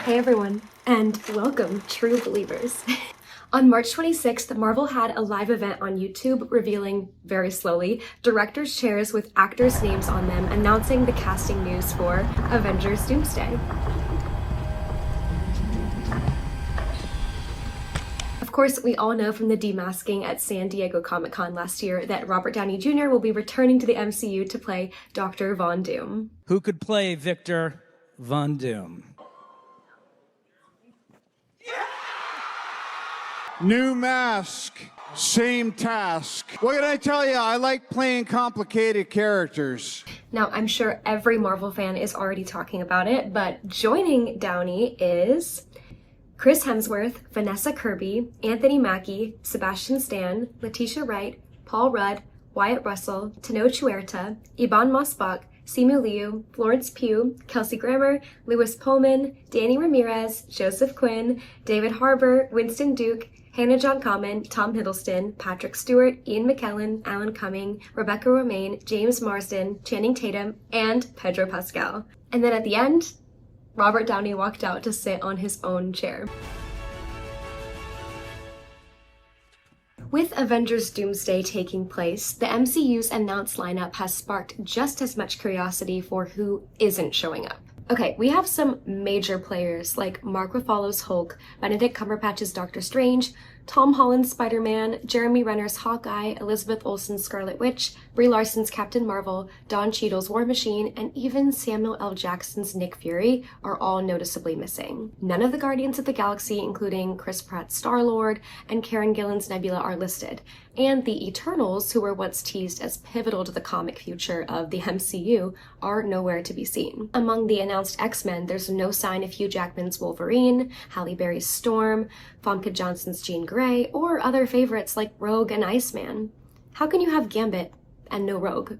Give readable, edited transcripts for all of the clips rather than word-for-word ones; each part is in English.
Hey everyone, and welcome, true believers. On March 26th, Marvel had a live event on YouTube revealing, very slowly, director's chairs with actors' names on them, announcing the casting news for Avengers Doomsday. Of course, we all know from the demasking at San Diego Comic-Con last year that Robert Downey Jr. will be returning to the MCU to play Dr. Von Doom. Who could play Victor Von Doom? New mask, same task. What can I tell you? I like playing complicated characters. Now, I'm sure every Marvel fan is already talking about it, but joining Downey is Chris Hemsworth, Vanessa Kirby, Anthony Mackie, Sebastian Stan, Letitia Wright, Paul Rudd, Wyatt Russell, Tenoch Huerta, Ibn Mossbach, Simu Liu, Florence Pugh, Kelsey Grammer, Louis Pullman, Danny Ramirez, Joseph Quinn, David Harbour, Winston Duke, Hannah John Kamen, Tom Hiddleston, Patrick Stewart, Ian McKellen, Alan Cumming, Rebecca Romijn, James Marsden, Channing Tatum, and Pedro Pascal. And then at the end, Robert Downey walked out to sit on his own chair. With Avengers Doomsday taking place, the MCU's announced lineup has sparked just as much curiosity for who isn't showing up. Okay, we have some major players like Mark Ruffalo's Hulk, Benedict Cumberbatch's Doctor Strange, Tom Holland's Spider-Man, Jeremy Renner's Hawkeye, Elizabeth Olsen's Scarlet Witch, Brie Larson's Captain Marvel, Don Cheadle's War Machine, and even Samuel L. Jackson's Nick Fury are all noticeably missing. None of the Guardians of the Galaxy, including Chris Pratt's Star-Lord and Karen Gillan's Nebula, are listed. And the Eternals, who were once teased as pivotal to the comic future of the MCU, are nowhere to be seen. Among the announced X-Men, there's no sign of Hugh Jackman's Wolverine, Halle Berry's Storm, Famke Janssen's Jean Grey, or other favorites like Rogue and Iceman. How can you have Gambit and no Rogue?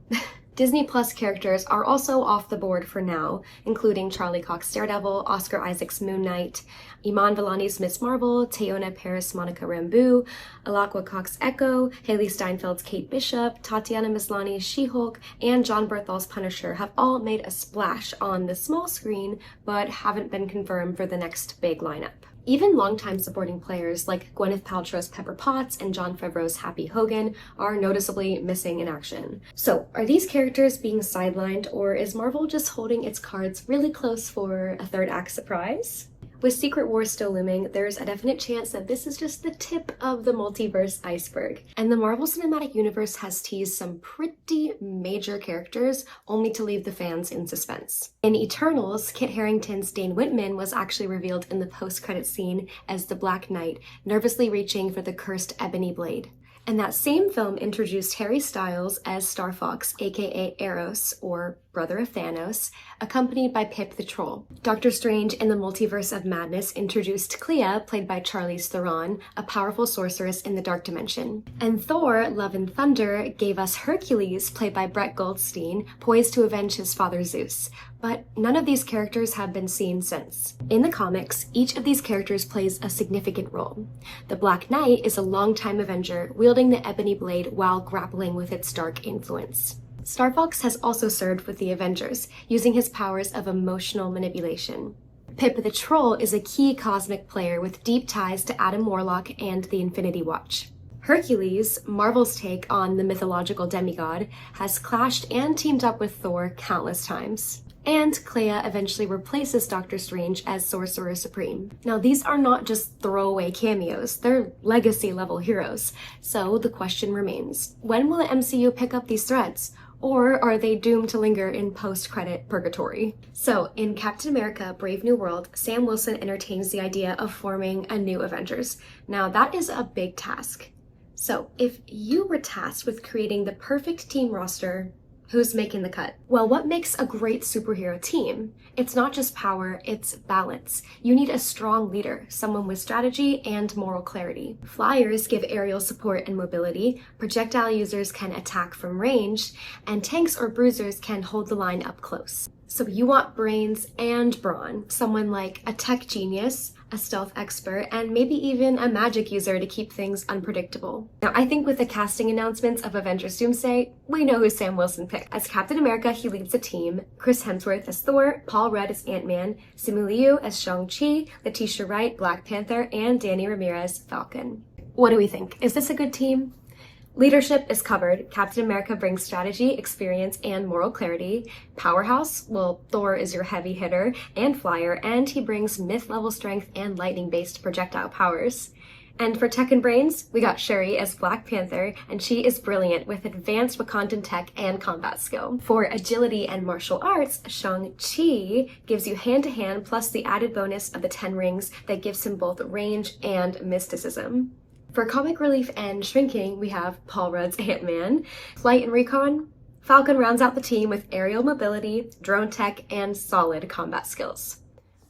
Disney Plus characters are also off the board for now, including Charlie Cox's Daredevil, Oscar Isaac's Moon Knight, Iman Vellani's Miss Marvel, Teyonah Parris' Monica Rambeau, Alakwa Cox's Echo, Haley Steinfeld's Kate Bishop, Tatiana Maslany's She-Hulk, and Jon Bernthal's Punisher have all made a splash on the small screen, but haven't been confirmed for the next big lineup. Even longtime supporting players like Gwyneth Paltrow's Pepper Potts and Jon Favreau's Happy Hogan are noticeably missing in action. So, are these characters being sidelined, or is Marvel just holding its cards really close for a third act surprise? With Secret Wars still looming, there's a definite chance that this is just the tip of the multiverse iceberg, and the Marvel Cinematic Universe has teased some pretty major characters, only to leave the fans in suspense. In Eternals, Kit Harington's Dane Whitman was actually revealed in the post-credits scene as the Black Knight, nervously reaching for the cursed ebony blade. And that same film introduced Harry Styles as Star Fox, aka Eros, or brother of Thanos, accompanied by Pip the Troll. Doctor Strange in the Multiverse of Madness introduced Clea, played by Charlize Theron, a powerful sorceress in the Dark Dimension. And Thor, Love and Thunder, gave us Hercules, played by Brett Goldstein, poised to avenge his father Zeus. But none of these characters have been seen since. In the comics, each of these characters plays a significant role. The Black Knight is a longtime Avenger, wielding the ebony blade while grappling with its dark influence. Star Fox has also served with the Avengers, using his powers of emotional manipulation. Pip the Troll is a key cosmic player with deep ties to Adam Warlock and the Infinity Watch. Hercules, Marvel's take on the mythological demigod, has clashed and teamed up with Thor countless times. And Clea eventually replaces Doctor Strange as Sorcerer Supreme. Now, these are not just throwaway cameos, they're legacy-level heroes. So the question remains, when will the MCU pick up these threads? Or are they doomed to linger in post-credit purgatory? So, in Captain America: Brave New World, Sam Wilson entertains the idea of forming a new Avengers. Now, that is a big task. So, if you were tasked with creating the perfect team roster, who's making the cut? Well, what makes a great superhero team? It's not just power, it's balance. You need a strong leader, someone with strategy and moral clarity. Flyers give aerial support and mobility, projectile users can attack from range, and tanks or bruisers can hold the line up close. So you want brains and brawn, someone like a tech genius, a stealth expert, and maybe even a magic user to keep things unpredictable. Now, I think with the casting announcements of Avengers Doomsday, we know who Sam Wilson picked. As Captain America, he leads a team. Chris Hemsworth as Thor, Paul Rudd as Ant-Man, Simu Liu as Shang-Chi, Letitia Wright, Black Panther, and Danny Ramirez, Falcon. What do we think? Is this a good team? Leadership is covered. Captain America brings strategy, experience, and moral clarity. Powerhouse, well, Thor is your heavy hitter and flyer, and he brings myth-level strength and lightning-based projectile powers. And for tech and brains, we got Shuri as Black Panther, and she is brilliant with advanced Wakandan tech and combat skill. For agility and martial arts, Shang-Chi gives you hand-to-hand plus the added bonus of the 10 rings that gives him both range and mysticism. For comic relief and shrinking, we have Paul Rudd's Ant-Man. Flight and recon, Falcon rounds out the team with aerial mobility, drone tech, and solid combat skills.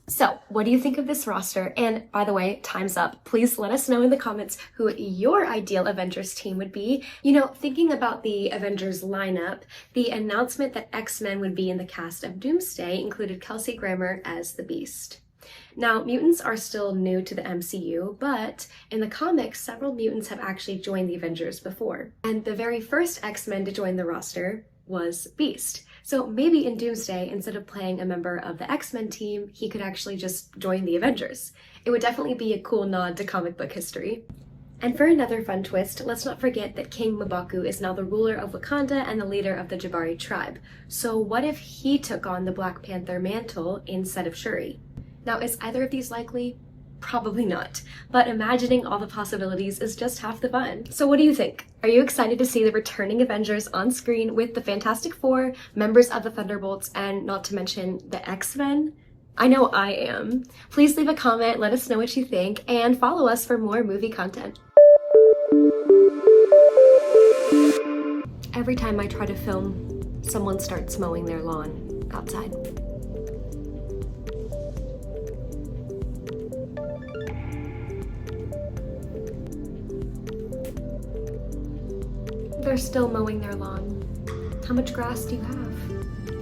So, what do you think of this roster? And by the way, time's up. Please let us know in the comments who your ideal Avengers team would be. You know, thinking about the Avengers lineup, the announcement that X-Men would be in the cast of Doomsday included Kelsey Grammer as the Beast. Now, mutants are still new to the MCU, but in the comics, several mutants have actually joined the Avengers before. And the very first X-Men to join the roster was Beast. So maybe in Doomsday, instead of playing a member of the X-Men team, he could actually just join the Avengers. It would definitely be a cool nod to comic book history. And for another fun twist, let's not forget that King M'Baku is now the ruler of Wakanda and the leader of the Jabari tribe. So what if he took on the Black Panther mantle instead of Shuri? Now, is either of these likely? Probably not. But imagining all the possibilities is just half the fun. So what do you think? Are you excited to see the returning Avengers on screen with the Fantastic Four, members of the Thunderbolts, and not to mention the X-Men? I know I am. Please leave a comment, let us know what you think, and follow us for more movie content. Every time I try to film, someone starts mowing their lawn outside. They're still mowing their lawn. How much grass do you have?